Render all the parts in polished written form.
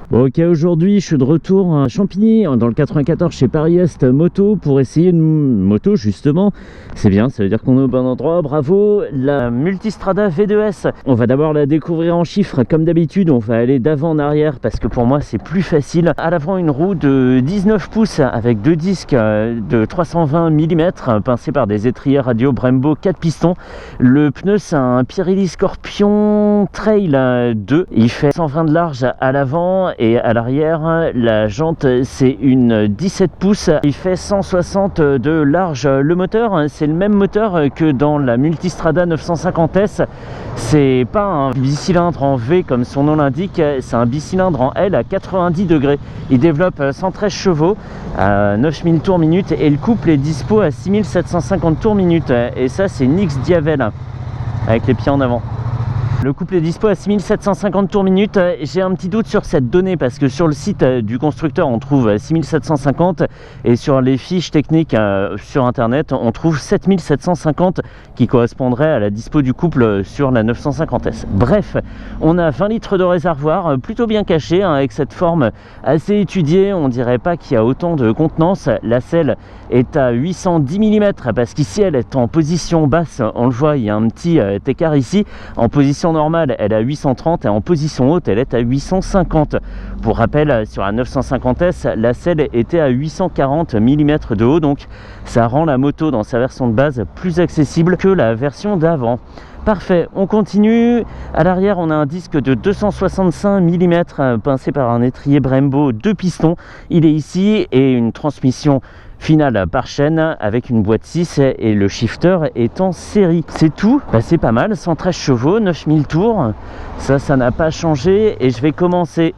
Bon, ok, aujourd'hui je suis de retour à Champigny dans le 94 chez Paris Est Moto pour essayer une moto justement. C'est bien, ça veut dire qu'on est au bon endroit, bravo. La Multistrada V2S, on va d'abord la découvrir en chiffres comme d'habitude. On va aller d'avant en arrière parce que pour moi c'est plus facile. À l'avant, une roue de 19 pouces avec deux disques de 320 mm pincés par des étriers radio Brembo 4 pistons. Le pneu c'est un Pirelli Scorpion Trail 2, il fait 120 de large à l'avant. Et à l'arrière, la jante c'est une 17 pouces, il fait 160 de large. Le moteur, c'est le même moteur que dans la Multistrada 950S. C'est pas un bicylindre en V comme son nom l'indique, c'est un bicylindre en L à 90 degrés. Il développe 113 chevaux à 9000 tours minute et le couple est dispo à 6750 tours minute. Et ça c'est une X Diavel avec les pieds en avant. Le couple est dispo à 6750 tours minute. J'ai un petit doute sur cette donnée parce que sur le site du constructeur on trouve 6750 et sur les fiches techniques sur internet on trouve 7750 qui correspondrait à la dispo du couple sur la 950S. Bref, on a 20 litres de réservoir plutôt bien caché avec cette forme assez étudiée. On dirait pas qu'il y a autant de contenance. La selle est à 810 mm parce qu'ici elle est en position basse, on le voit, il y a un petit écart ici. En position normale elle est à 830 et en position haute elle est à 850. Pour rappel, sur la 950S la selle était à 840 mm de haut, donc ça rend la moto dans sa version de base plus accessible que la version d'avant. Parfait, on continue. À l'arrière on a un disque de 265 mm pincé par un étrier Brembo 2 pistons. Il est ici et une transmission finale par chaîne avec une boîte 6 et le shifter est en série. C'est tout, c'est pas mal, 113 chevaux, 9000 tours, ça n'a pas changé. Et je vais commencer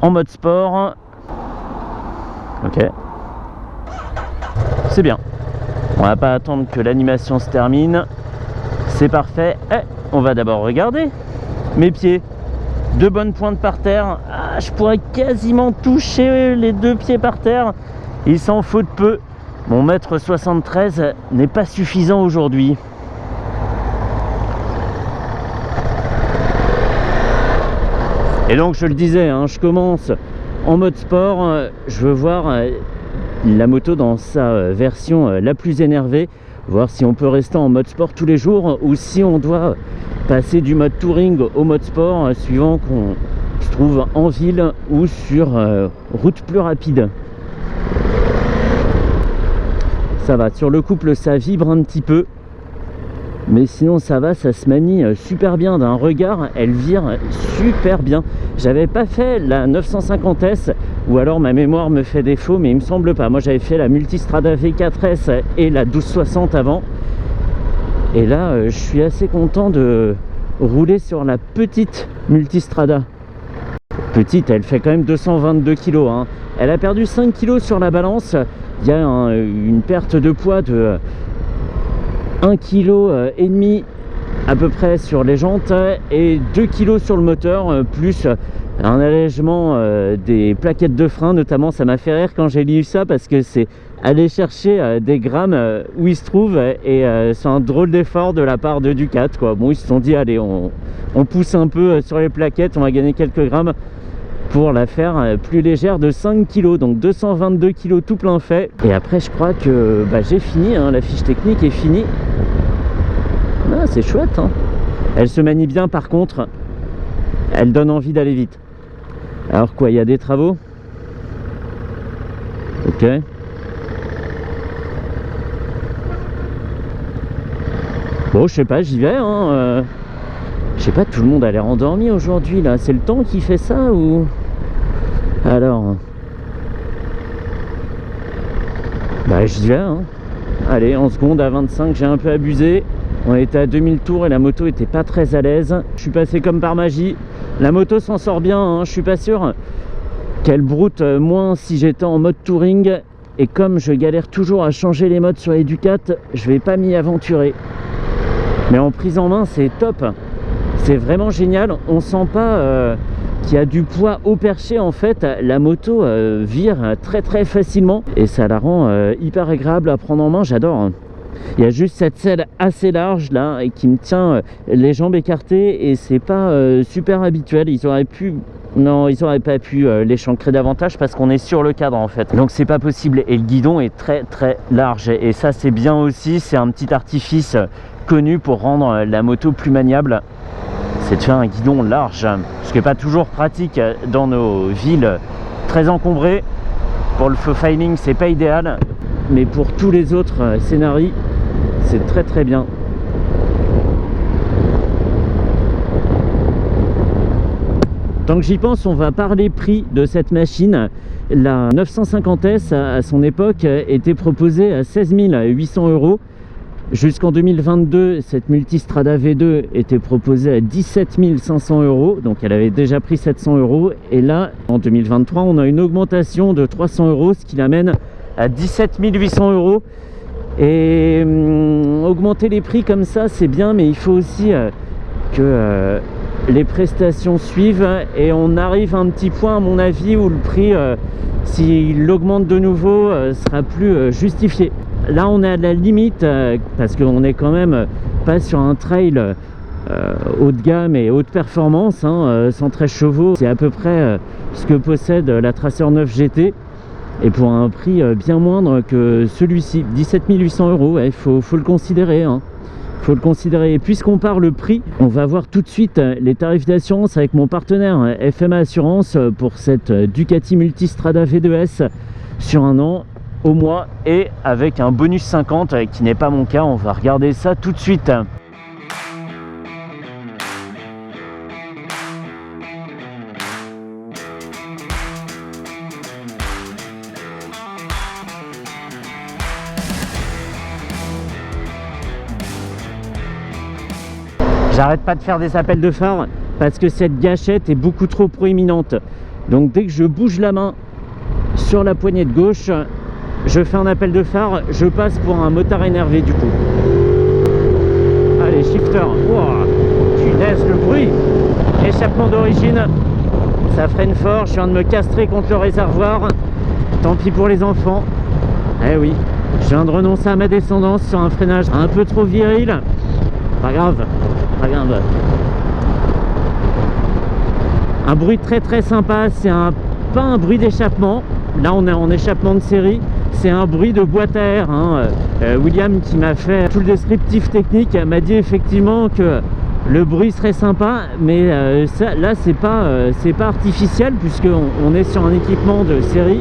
en mode sport. Ok, c'est bien, on va pas attendre que l'animation se termine, c'est parfait. On va d'abord regarder mes pieds, deux bonnes pointes par terre. Je pourrais quasiment toucher les deux pieds par terre. Il s'en faut de peu. Mon 1m73 n'est pas suffisant aujourd'hui. Et donc je le disais, je commence en mode sport. Je veux voir la moto dans sa version la plus énervée. Voir si on peut rester en mode sport tous les jours ou si on doit passer du mode touring au mode sport suivant qu'on se trouve en ville ou sur route plus rapide. Ça va, sur le couple ça vibre un petit peu, mais sinon ça va, ça se manie super bien. D'un regard elle vire super bien. J'avais pas fait la 950S ou alors ma mémoire me fait défaut, mais il me semble pas. Moi j'avais fait la Multistrada V4S et la 1260 avant, et là je suis assez content de rouler sur la petite Multistrada. Petite, elle fait quand même 222 kg. Elle a perdu 5 kg sur la balance. Il y a une perte de poids de 1,5 kg à peu près sur les jantes et 2 kg sur le moteur, plus un allègement des plaquettes de frein notamment. Ça m'a fait rire quand j'ai lu ça parce que c'est aller chercher des grammes où ils se trouvent et c'est un drôle d'effort de la part de Ducat, quoi. Bon, ils se sont dit allez, on pousse un peu sur les plaquettes, on va gagner quelques grammes pour la faire plus légère de 5 kg, donc 222 kg tout plein fait. Et après je crois que j'ai fini, la fiche technique est finie. C'est chouette, Elle se manie bien, par contre elle donne envie d'aller vite. Alors quoi, il y a des travaux? Ok. Bon, je sais pas, j'y vais, je sais pas, tout le monde a l'air endormi aujourd'hui là. C'est le temps qui fait ça ou... Alors... j'y vais, Allez, en seconde à 25, j'ai un peu abusé. On était à 2000 tours et la moto était pas très à l'aise. Je suis passé comme par magie. La moto s'en sort bien, je suis pas sûr qu'elle broute moins si j'étais en mode touring. Et comme je galère toujours à changer les modes sur les Ducat, je vais pas m'y aventurer. Mais en prise en main, c'est top. C'est vraiment génial. On sent pas qu'il y a du poids au perché. En fait, la moto vire très très facilement et ça la rend hyper agréable à prendre en main. J'adore. Il y a juste cette selle assez large là et qui me tient les jambes écartées et c'est pas super habituel. Ils auraient pu Non, ils n'auraient pas pu l'échancrer davantage parce qu'on est sur le cadre en fait. Donc c'est pas possible. Et le guidon est très très large. Et ça c'est bien aussi, c'est un petit artifice connu pour rendre la moto plus maniable. C'est de faire un guidon large. Ce qui n'est pas toujours pratique dans nos villes très encombrées. Pour le profiling, c'est pas idéal. Mais pour tous les autres scénarios, c'est très très bien. Tant que j'y pense, on va parler prix de cette machine. La 950S à son époque était proposée à 16 800 €. Jusqu'en 2022, cette Multistrada V2 était proposée à 17 500 €. Donc elle avait déjà pris 700 €. Et là, en 2023, on a une augmentation de 300 €, ce qui l'amène à 17 800 €. Et augmenter les prix comme ça, c'est bien, mais il faut aussi que les prestations suivent et on arrive à un petit point à mon avis où le prix s'il augmente de nouveau sera plus justifié. Là on est à la limite parce qu'on est quand même pas sur un trail haut de gamme et haute performance, 113 chevaux, c'est à peu près ce que possède la Tracer 9 GT et pour un prix bien moindre que celui-ci, 17 800 €. Il faut le considérer, faut le considérer. Et puisqu'on parle le prix, on va voir tout de suite les tarifs d'assurance avec mon partenaire FMA Assurance pour cette Ducati Multistrada V2S sur un an au mois et avec un bonus 50 qui n'est pas mon cas. On va regarder ça tout de suite. J'arrête pas de faire des appels de phare parce que cette gâchette est beaucoup trop proéminente. Donc dès que je bouge la main sur la poignée de gauche, je fais un appel de phare, je passe pour un motard énervé du coup. Allez, shifter. Wow, punaise, le bruit. Échappement d'origine. Ça freine fort, je viens de me castrer contre le réservoir. Tant pis pour les enfants. Eh oui, je viens de renoncer à ma descendance sur un freinage un peu trop viril. Pas grave, pas grave. Un bruit très très sympa, c'est pas un bruit d'échappement. Là on est en échappement de série, c'est un bruit de boîte à air. William qui m'a fait tout le descriptif technique m'a dit effectivement que le bruit serait sympa, mais là c'est pas artificiel puisqu'on est sur un équipement de série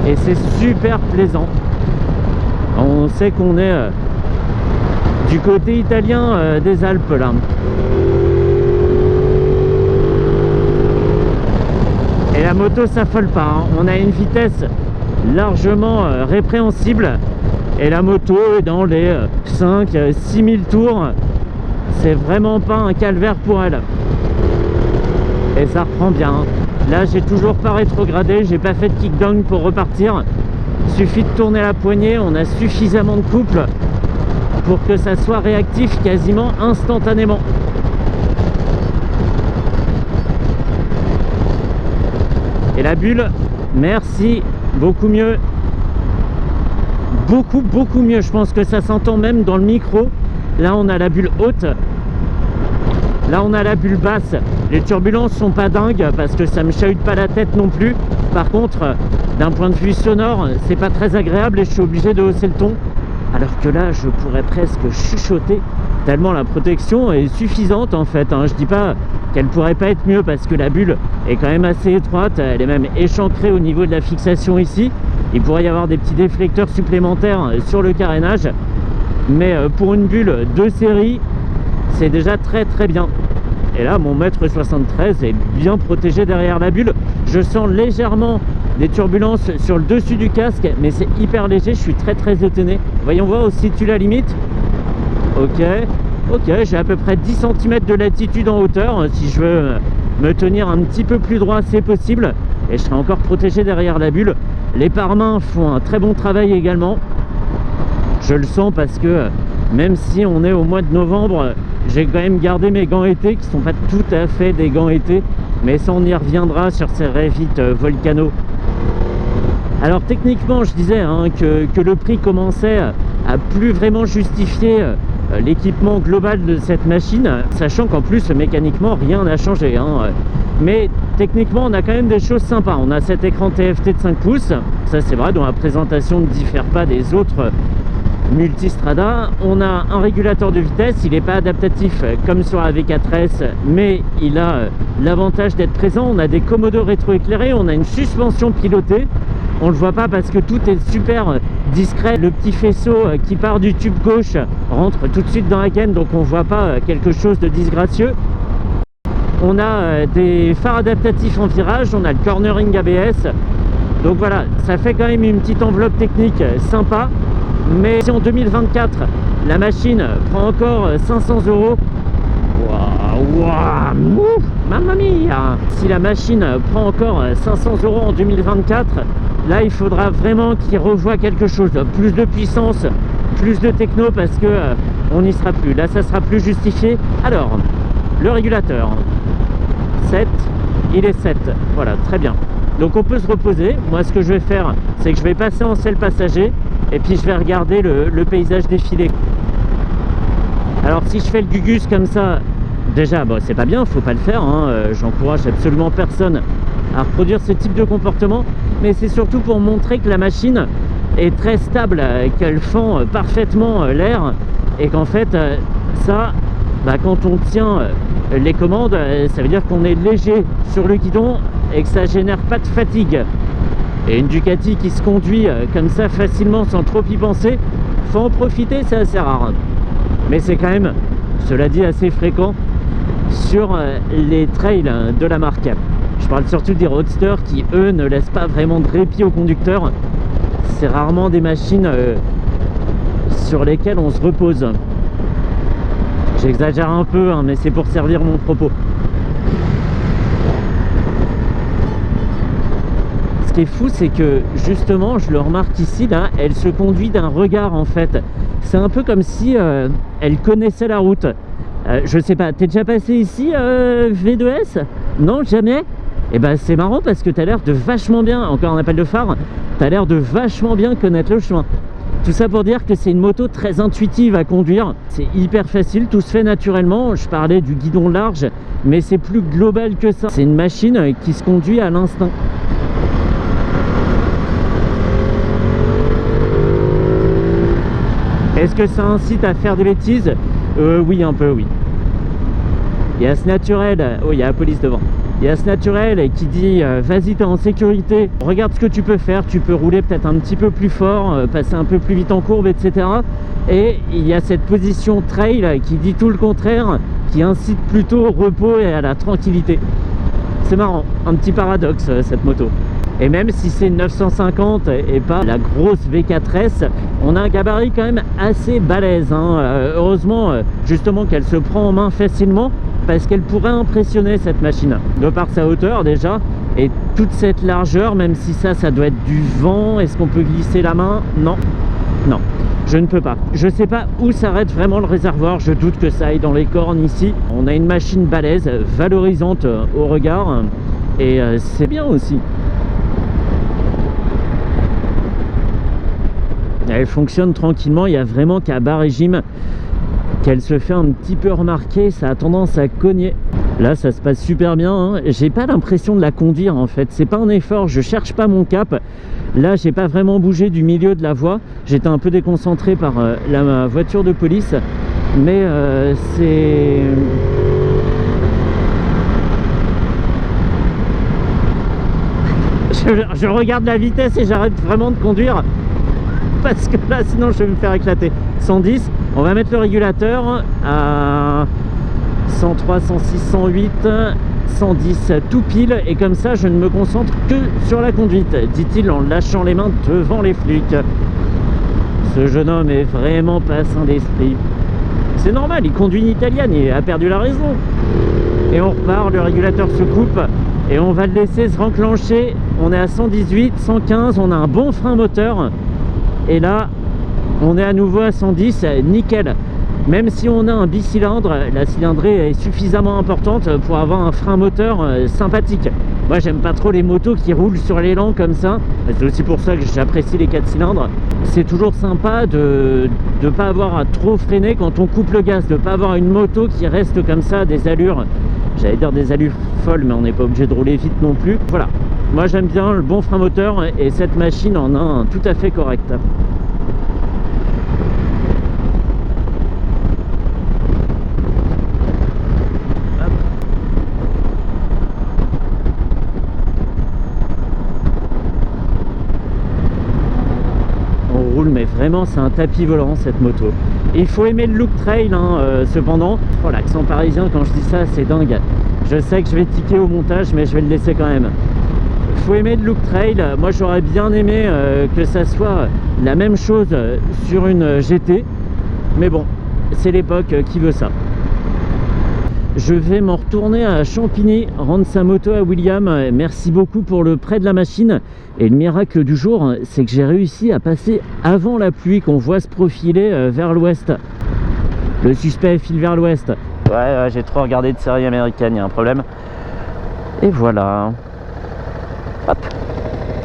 et c'est super plaisant. On sait qu'on est du côté italien des Alpes là. Et la moto s'affole pas, on a une vitesse largement répréhensible et la moto est dans les 5-6 000 tours. C'est vraiment pas un calvaire pour elle et ça reprend bien. Là j'ai toujours pas rétrogradé, j'ai pas fait de kickdown pour repartir. Suffit de tourner la poignée, on a suffisamment de couple pour que ça soit réactif quasiment instantanément. Et la bulle, merci, beaucoup mieux. Beaucoup mieux, je pense que ça s'entend même dans le micro. Là on a la bulle haute, là on a la bulle basse. Les turbulences sont pas dingues parce que ça me chahute pas la tête non plus. Par contre, d'un point de vue sonore, c'est pas très agréable et je suis obligé de hausser le ton. Alors que là, je pourrais presque chuchoter tellement la protection est suffisante en fait. Je dis pas qu'elle pourrait pas être mieux parce que la bulle est quand même assez étroite. Elle est même échancrée au niveau de la fixation ici. Il pourrait y avoir des petits déflecteurs supplémentaires sur le carénage. Mais pour une bulle de série, c'est déjà très très bien. Et là, mon mètre 73 est bien protégé derrière la bulle. Je sens légèrement des turbulences sur le dessus du casque, mais c'est hyper léger, je suis très très étonné. Voyons voir où se situe la limite. Ok, j'ai à peu près 10 cm de latitude en hauteur. Si je veux me tenir un petit peu plus droit, c'est possible. Et je serai encore protégé derrière la bulle. Les pare-mains font un très bon travail également. Je le sens parce que même si on est au mois de novembre, j'ai quand même gardé mes gants été qui sont pas tout à fait des gants été, mais ça on y reviendra sur ces Revit Volcano. Alors techniquement je disais que le prix commençait à plus vraiment justifier l'équipement global de cette machine, sachant qu'en plus mécaniquement rien n'a changé. mais techniquement on a quand même des choses sympas. On a cet écran TFT de 5 pouces, ça c'est vrai, dont la présentation ne diffère pas des autres Multistrada. On a un régulateur de vitesse, il n'est pas adaptatif comme sur la V4S, mais il a l'avantage d'être présent. On a des commodos rétroéclairés, on a une suspension pilotée. On le voit pas parce que tout est super discret. Le petit faisceau qui part du tube gauche rentre tout de suite dans la gaine, donc on voit pas quelque chose de disgracieux. On a des phares adaptatifs en virage, on a le cornering ABS. Donc voilà, ça fait quand même une petite enveloppe technique sympa. Mais si en 2024 la machine prend encore 500 €, mamma mia! Si la machine prend encore 500 € en 2024, là il faudra vraiment qu'il revoie quelque chose, plus de puissance, plus de techno, parce que on n'y sera plus. Là ça sera plus justifié. Alors, le régulateur 7, il est 7, voilà, très bien. Donc on peut se reposer. Moi ce que je vais faire, c'est que je vais passer en selle passager et puis je vais regarder le paysage défiler. Alors si je fais le gugus comme ça, déjà bon, c'est pas bien, faut pas le faire, hein. J'encourage absolument personne à reproduire ce type de comportement, mais c'est surtout pour montrer que la machine est très stable, qu'elle fend parfaitement l'air, et qu'en fait ça, quand on tient les commandes, ça veut dire qu'on est léger sur le guidon et que ça génère pas de fatigue. Et une Ducati qui se conduit comme ça facilement sans trop y penser, faut en profiter, c'est assez rare. Mais c'est quand même, cela dit, assez fréquent sur les trails de la marque. Je parle surtout des roadsters qui, eux, ne laissent pas vraiment de répit aux conducteurs. C'est rarement des machines sur lesquelles on se repose. J'exagère un peu, hein, mais c'est pour servir mon propos. Ce qui est fou, c'est que justement, je le remarque ici, là, elle se conduit d'un regard en fait. C'est un peu comme si elle connaissait la route. Je sais pas, t'es déjà passé ici V2S? Non, jamais? Et ben c'est marrant parce que t'as l'air de vachement bien, encore un appel de phare, t'as l'air de vachement bien connaître le chemin. Tout ça pour dire que c'est une moto très intuitive à conduire, c'est hyper facile, tout se fait naturellement. Je parlais du guidon large, mais c'est plus global que ça. C'est une machine qui se conduit à l'instinct. Est-ce que ça incite à faire des bêtises? Oui, un peu, oui. Il y a ce naturel, oh, il y a la police devant. Il y a ce naturel qui dit vas-y, t'es en sécurité, regarde ce que tu peux faire, tu peux rouler peut-être un petit peu plus fort, passer un peu plus vite en courbe, etc. Et il y a cette position trail qui dit tout le contraire, qui incite plutôt au repos et à la tranquillité. C'est marrant, un petit paradoxe cette moto. Et même si c'est une 950 et pas la grosse V4S, on a un gabarit quand même assez balèze, hein. Heureusement justement qu'elle se prend en main facilement, parce qu'elle pourrait impressionner cette machine de par sa hauteur déjà, et toute cette largeur, même si ça doit être du vent. Est-ce qu'on peut glisser la main? Non, non, je ne peux pas. Je sais pas où s'arrête vraiment le réservoir, je doute que ça aille dans les cornes ici. On a une machine balèze, valorisante au regard, et c'est bien aussi. Elle fonctionne tranquillement, il n'y a vraiment qu'à bas régime qu'elle se fait un petit peu remarquer, ça a tendance à cogner. Là ça se passe super bien, hein. J'ai pas l'impression de la conduire en fait, c'est pas un effort, je cherche pas mon cap. Là j'ai pas vraiment bougé du milieu de la voie, j'étais un peu déconcentré par la voiture de police, mais c'est... je regarde la vitesse et j'arrête vraiment de conduire, parce que là sinon je vais me faire éclater. 110, on va mettre le régulateur à 103, 106, 108, 110 tout pile, et comme ça je ne me concentre que sur la conduite, dit-il en lâchant les mains devant les flics. Ce jeune homme est vraiment pas sain d'esprit. C'est normal, il conduit une italienne, il a perdu la raison. Et on repart, le régulateur se coupe et on va le laisser se renclencher. On est à 118, 115, on a un bon frein moteur. Et là, on est à nouveau à 110, nickel. Même si on a un bicylindre, la cylindrée est suffisamment importante pour avoir un frein moteur sympathique. Moi, j'aime pas trop les motos qui roulent sur l'élan comme ça. C'est aussi pour ça que j'apprécie les 4 cylindres. C'est toujours sympa de ne pas avoir à trop freiner quand on coupe le gaz, de ne pas avoir une moto qui reste comme ça à des allures J'allais dire des allures folles, mais on n'est pas obligé de rouler vite non plus. Voilà, moi j'aime bien le bon frein moteur et cette machine en a un tout à fait correct. Mais vraiment c'est un tapis volant cette moto. Il faut aimer le look trail hein, cependant. Oh, l'accent parisien quand je dis ça c'est dingue. Je sais que je vais tiquer au montage mais je vais le laisser quand même. Il faut aimer le look trail. Moi j'aurais bien aimé que ça soit la même chose sur une GT, mais bon c'est l'époque qui veut ça. Je vais m'en retourner à Champigny, rendre sa moto à William. Merci beaucoup pour le prêt de la machine. Et le miracle du jour, c'est que j'ai réussi à passer avant la pluie qu'on voit se profiler vers l'ouest. Le suspect file vers l'ouest. Ouais, j'ai trop regardé de séries américaines, il y a un problème. Et voilà. Hop.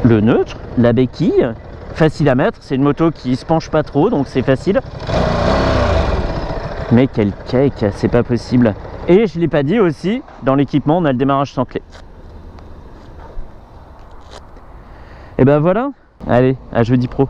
Le neutre, la béquille, facile à mettre. C'est une moto qui se penche pas trop, donc c'est facile. Mais quel cake, c'est pas possible. Et je ne l'ai pas dit aussi, dans l'équipement, on a le démarrage sans clé. Et ben voilà, allez, à jeudi pro.